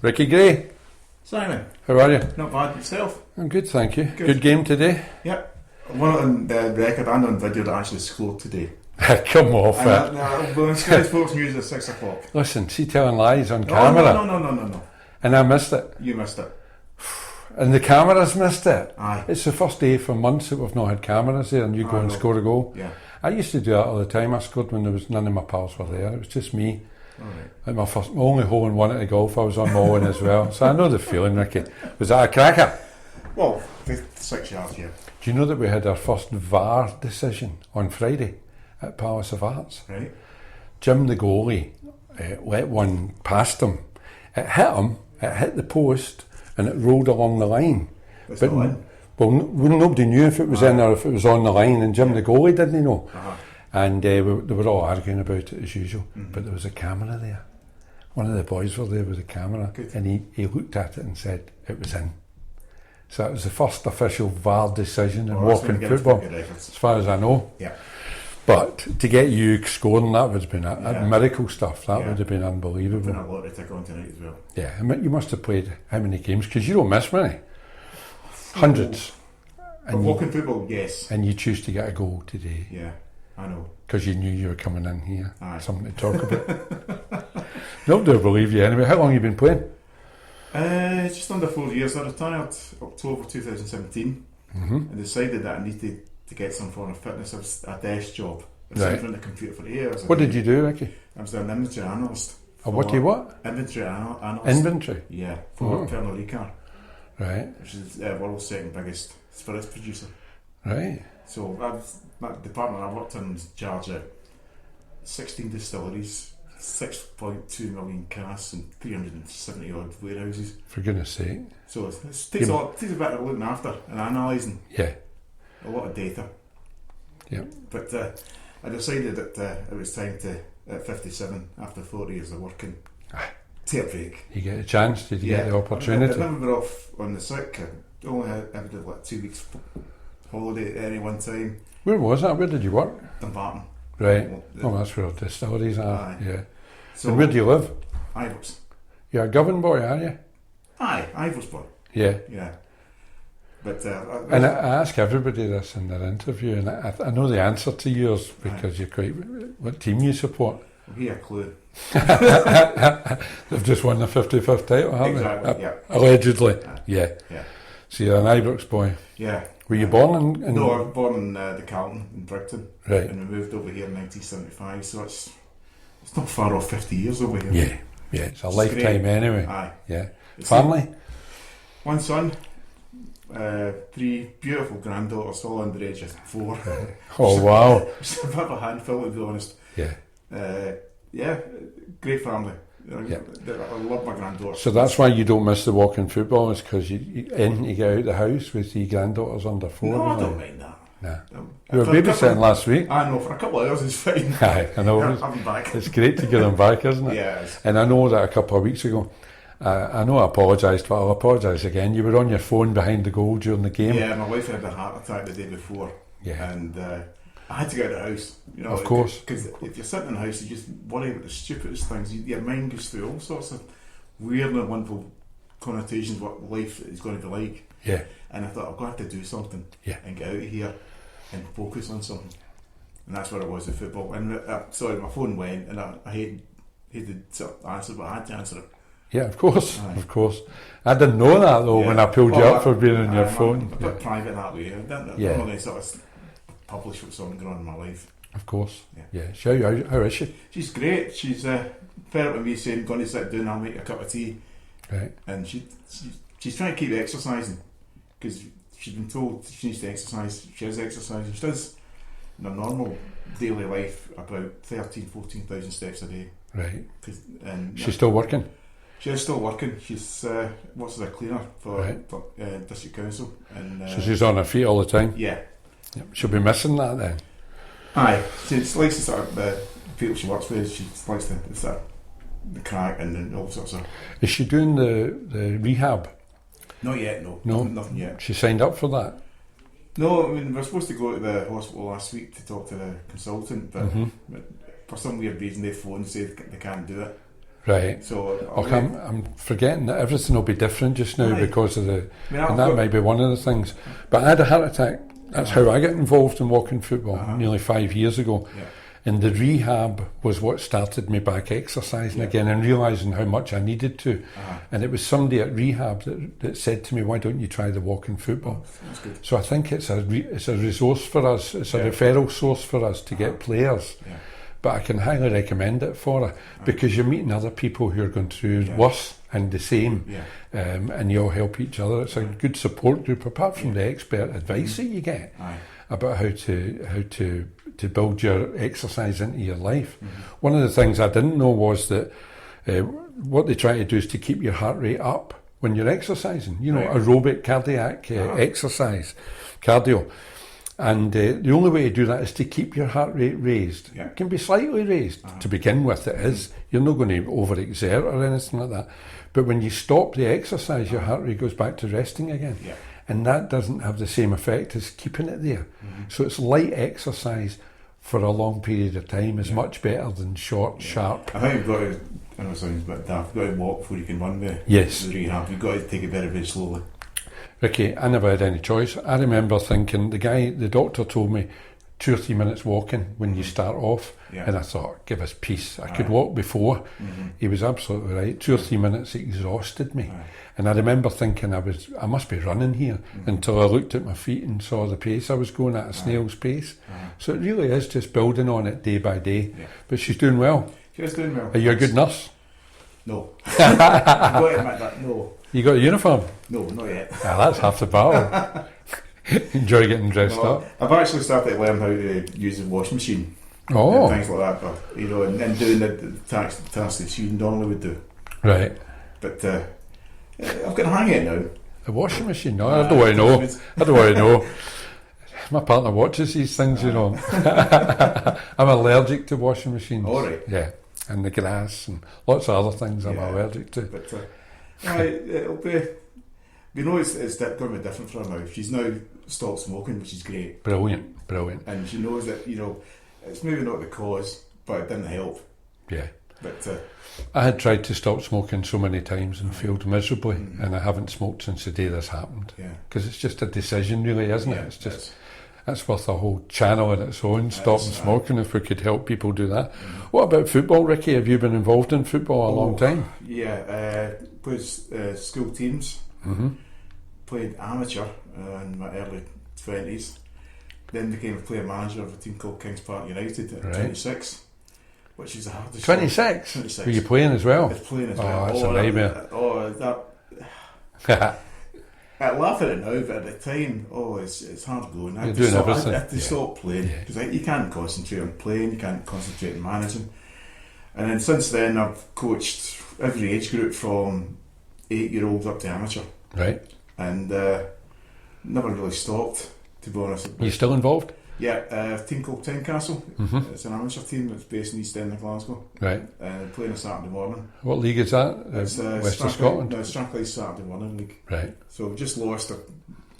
Ricky Gray, Simon, how are you? not bad yourself. I'm good, thank you. Good. Good game today? Yep. One on the record and on video that actually scored today. Come off it. No, Sky Sports News at 6 o'clock. Listen, see telling lies on camera. No. And I missed it. You missed it. And the cameras missed it. Aye. It's the first day for months that we've not had cameras there and you go and score a goal. Yeah. I used to do that all the time. I scored when there was none of my pals were there. It was just me. Alright. Like my only hole in one at the golf, I was on my own as well. So I know the feeling, Ricky. Was that a cracker? Well, 6 yards, yeah. Do you know that we had our first VAR decision on Friday at Palace of Arts? Right. Jim the goalie let one past him. It hit the post, and it rolled along the line. It's But not in. well, nobody knew if it was in or if it was on the line, and Jim the goalie didn't know. Uh-huh. And they were all arguing about it as usual. But there was a camera there. One of the boys were there with a camera, Good. and he looked at it and said it was in. So it was the first official VAR decision in Oh, that's walking when you get football, good records. as far as I know. Yeah. But to get you scoring, that would have been a Yeah. miracle stuff. That Yeah. would have been Been unbelievable. a lot to take on tonight as well. Yeah, I mean, you must have played how many games? Because you don't miss many. Hundreds. But And walking football, yes. you choose to get a goal today Yeah, I know. because you knew you were coming in here. Aye. Something to talk about. Nobody will believe you anyway. How long have you been playing? Just under 4 years. I retired October 2017 and decided that I needed to get some form of fitness. I was a desk job. I was Right. in front of the computer for years. What did you do, Ricky? I was an inventory analyst. What do you what? Inventory analyst. Inventory. Yeah, for Oh. Pernod Ricard, Right, which is world's second biggest spirits producer. right. So that department I worked in was in charge of 16 distilleries, 6.2 million casks and 370 odd warehouses. For goodness sake. So it takes a bit of looking after and analysing Yeah, a lot of data. yeah. But I decided that it was time to, at 57, after 40 years of working, take a break. You get a chance, did you get the opportunity? I've never been off on the sick. I only had ever did like 2 weeks holiday at any one time. Where was that? Where did you work? Dumbarton. Right. Well, Oh, that's where distilleries are. Aye. Yeah. So And where do you live? Ivors. You're a Govan boy, are you? Aye, Ivors boy. Yeah. Yeah. But And I ask everybody this in their interview, and I know the answer to yours because you're quite. What team you support? he a clue. They've just won the 55th title, haven't Exactly, they? yeah. Allegedly. Aye. Yeah. Yeah. So you're an Ibrox boy. Yeah. Were you born in? No, I was born in the Carlton in Brixton. Right. And we moved over here in 1975, so it's not far off 50 years over here. Yeah. Yeah. It's a It's lifetime great. anyway. Aye. Yeah. It's Family. one son, 3 beautiful granddaughters, all under the age of 4. Oh wow. It's a bit of a handful, to be honest. Yeah. Yeah, great family. Yeah. I love my granddaughters. So that's why you don't miss the walking football, is because you get out the house with your granddaughters under 4. No, I isn't don't it? mind that. Nah. Um, You were for a babysitting couple- last week. I know, for a couple of hours it's fine. Aye, I know. I'm back. It's great to get them back, isn't it? Yeah, it's- And I know that a couple of weeks ago, I know I apologised, but I'll apologise again. You were on your phone behind the goal during the game. Yeah, my wife had a heart attack the day before. Yeah. And I had to get out of the house. You know, Of course. Because if you're sitting in the house, you just worry about the stupidest things. Your mind goes through all sorts of weird and wonderful connotations what life is going to be like. Yeah. And I thought, I've got to do something Yeah. and get out of here and focus on something. And that's what it was with football. And sorry, my phone went and I hated to answer, but I had to answer it. Yeah, of course, Aye. of course. I didn't know that though when I pulled you Well, up for being on your I'm phone. a bit private that way. I don't Yeah. really sort of publish what's on going on in my life. Of course. Yeah. Yeah. How is she? She's great. She's fed up with me saying, "Going to sit down, I'll make a cup of tea." Right. And she's trying to keep exercising because she's been told she needs to exercise. She is exercising. She does in a normal daily life about 14,000 steps a day. Right. And She's still working? she is still working. She's works as a cleaner for, Right. District Council. And So she's on her feet all the time? yeah. Yep. She'll be missing that then? Aye, she likes the sort of people she works with. She likes the crack and all sorts of. Is she doing the rehab? Not yet, no. No? Nothing yet. She signed up for that? No, I mean, we were supposed to go to the hospital last week to talk to the consultant, but Mm-hmm. for some weird reason they phoned and said they can't do it. Right. So Okay, I'm forgetting that everything will be different just now Aye. because of the, I mean, and that might be one of the things. But I had a heart attack. That's how I got involved in walking football nearly 5 years ago. Yeah. And the rehab was what started me back exercising again and realising how much I needed to. And it was somebody at rehab that said to me, why don't you try the walking football? That's good. So I think it's a resource for us. It's a referral source for us to get players. Yeah. But I can highly recommend it for her because you're meeting other people who are going through worse and the same, and you all help each other. It's a good support group apart from the expert advice that you get about how to build your exercise into your life. One of the things I didn't know was that what they try to do is to keep your heart rate up when you're exercising. You know, aerobic cardiac exercise, cardio. And the only way to do that is to keep your heart rate raised. It can be slightly raised to begin with, it is. You're not going to overexert or anything like that. But when you stop the exercise, your heart rate goes back to resting again. And that doesn't have the same effect as keeping it there. So it's light exercise for a long period of time is much better than short, sharp. I think you've got to, I know it sounds a bit daft, you've got to walk before you can run the rehab. You've got to take it very, very slowly. Ricky, I never had any choice. I remember thinking, the doctor told me 2 or 3 minutes walking when you start off, and I thought, give us peace. I could walk before. He was absolutely right. 2 or 3 minutes exhausted me. And I remember thinking I must be running here until I looked at my feet and saw the pace I was going at, a snail's pace. So it really is just building on it day by day. But she's doing well. She's doing well. Are you a good nurse? No. I've got to admit that, no. You got a uniform? No, not yet. That's half the battle. Enjoy getting dressed up. I've actually started to learn how to use the washing machine. Oh. And things like that, but, you know, and doing the tasks that you normally would do. Right. But I've got a hang of it now. The washing machine? No, I don't want to know. I don't want to know. My partner watches these things, you know. I'm allergic to washing machines. All right. Yeah, and the grass and lots of other things I'm allergic to. But it'll be. We know it's going to be different for her now. She's now stopped smoking, which is great. Brilliant. And she knows that, you know, it's maybe not the cause, but it didn't help. Yeah. But I had tried to stop smoking so many times and failed miserably, and I haven't smoked since the day this happened. Yeah. Because it's just a decision, really, isn't it? It's just. That's worth a whole channel in its own, stopping smoking, if we could help people do that. What about football, Ricky? Have you been involved in football a long time? Yeah, played school teams, played amateur in my early 20s, then became a player manager of a team called Kings Park United at 26, which is the hardest. 26? 26. Were you playing as well? I was playing as well. That's a nightmare. That... I laugh at it now, but at the time, it's hard going. You're doing everything. I had to stop playing because you can't concentrate on playing, you can't concentrate on managing. And then since then, I've coached every age group from 8-year-olds up to amateur. Right. And never really stopped, to be honest. Are you still involved? Yeah, a team called Tynecastle. It's an amateur team that's based in East End of Glasgow. Right. Playing a Saturday morning. What league is that? It's West of Scotland? No, Strathclyde Saturday morning league. Right. So we just lost a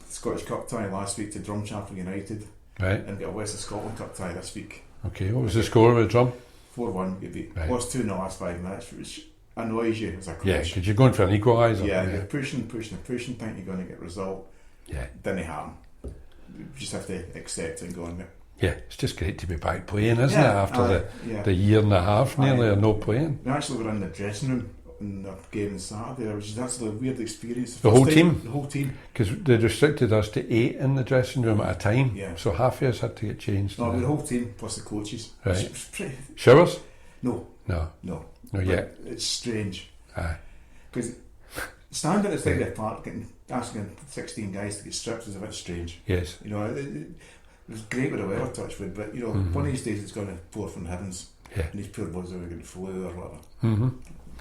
Scottish Cup tie last week to Drumchapel United. Right. And got a West of Scotland Cup tie this week. Okay, what was the score with Drum? 4-1. We beat. Right. Lost 2 in the last 5 minutes, which annoys you as a coach. Yeah, because you're going for an equaliser. Yeah, you're pushing, think you're going to get a result. Yeah. Didn't happen. You just have to accept it and go on there. Yeah, it's just great to be back playing, isn't it? After the year and a half nearly of no playing. We actually were in the dressing room in the game on Saturday, which is actually a weird experience. The whole team? The whole team. Because they restricted us to 8 in the dressing room at a time. Yeah. So half of us had to get changed. No, the whole team plus the coaches. Right. Showers? No. Not yet. It's strange. Aye. Because standing at the side of the park asking 16 guys to get stripped is a bit strange. Yes. You know, it was great with the weather Touchwood, but you know, one of these days it's going to pour from the heavens. Yeah. And these poor boys are going to flu or whatever.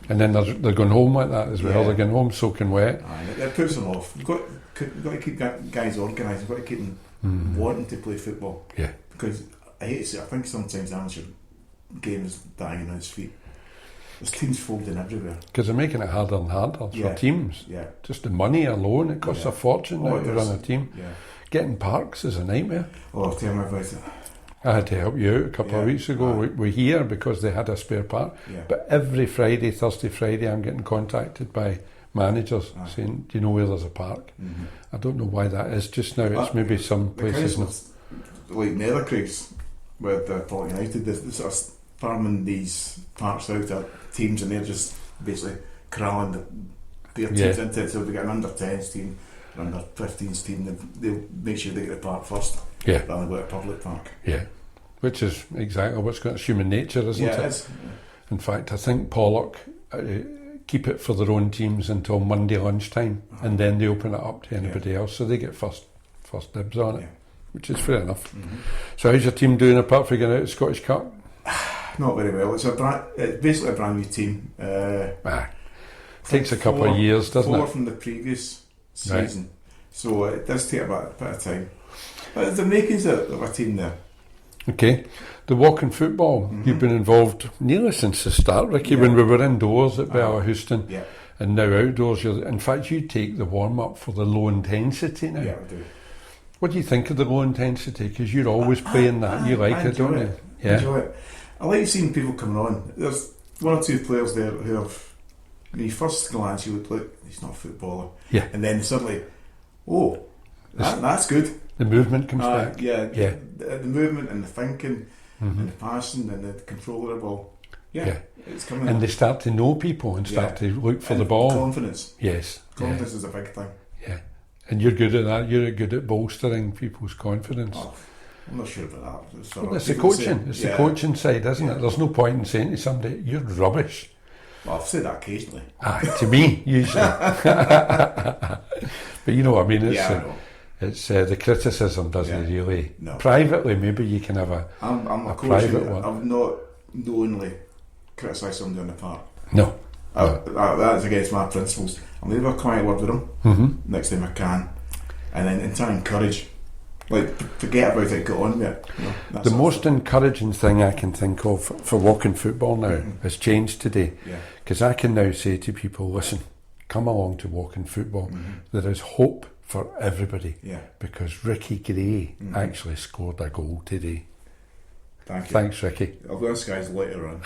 And then they're going home like that as well. Yeah. They're going home soaking wet. Aye, it puts them off. You've got to keep guys organised. You've got to keep them wanting to play football. Yeah. Because I hate to say, I think sometimes the amateur game is dying on its feet. There's teams folding everywhere. Because they're making it harder and harder for teams. Yeah. Just the money alone, it costs a fortune now to run a team. Yeah. Getting parks is a nightmare. Oh, tell me about it. I had to help you out a couple of Yeah, weeks ago. aye. We're here because they had a spare part. Yeah. But every Friday, Thursday, Friday, I'm getting contacted by managers Aye. saying, do you know where there's a park? Mm-hmm. I don't know why that is just now. It's maybe some The places. councils, like Nethercraigs with Port United, they're sort of farming these parks out to teams, and they're just basically corralling their teams into it. So if they get an under 10s team, an under 15s team, they'll make sure they get the park first, Yeah, rather than go to a public park. yeah. Which is exactly what's got human nature, isn't Yeah, it? it is. In fact, I think Pollock keep it for their own teams until Monday lunchtime, and then they open it up to anybody else, so they get first dibs on it, Yeah. which is fair enough. Mm-hmm. So how's your team doing apart from getting out of the Scottish Cup? Not very well. It's basically a brand new team. Takes a couple of years, doesn't four it? from the previous season, so it does take a bit of time. But the makings of a team there. Okay. The walking football, you've been involved nearly since the start, Ricky, when we were indoors at Bellahouston, Yeah, and now outdoors. In fact, you take the warm-up for the low intensity now. yeah, I do. What do you think of the low intensity? Because you're always playing that. You like it, don't you? I enjoy it. I like seeing people coming on. There's one or two players there who have, when you first glance, you would look, he's not a footballer. Yeah. And then suddenly, that's good. The movement comes back. Yeah, Yeah. The movement and the thinking and the passing and the control of the ball. Yeah. It's coming. And they start to know people and start to look for And the ball. Confidence. Yes. Confidence is a big thing. Yeah. And you're good at that. You're good at bolstering people's confidence. Oh, I'm not sure about that. Well, it's the coaching. It's the coaching side, isn't it? There's no point in saying to somebody, "You're rubbish." Well, I've said that occasionally. To me, usually. But you know what I mean. It's, I know. It's the criticism doesn't really. No. Privately, maybe you can have I'm a coach. private one. I've not knowingly criticised somebody on the park. No. That's against my principles. I'll leave a quiet word with them next time I can, and then try and encourage. Like, forget about it, get on with it. The most encouraging thing I can think of for walking football now has changed today, because I can now say to people, listen, come along to walking football. There is hope for everybody, because Ricky Gray actually scored a goal today. Thank you. Thanks, Ricky. I'll go this guy's later on.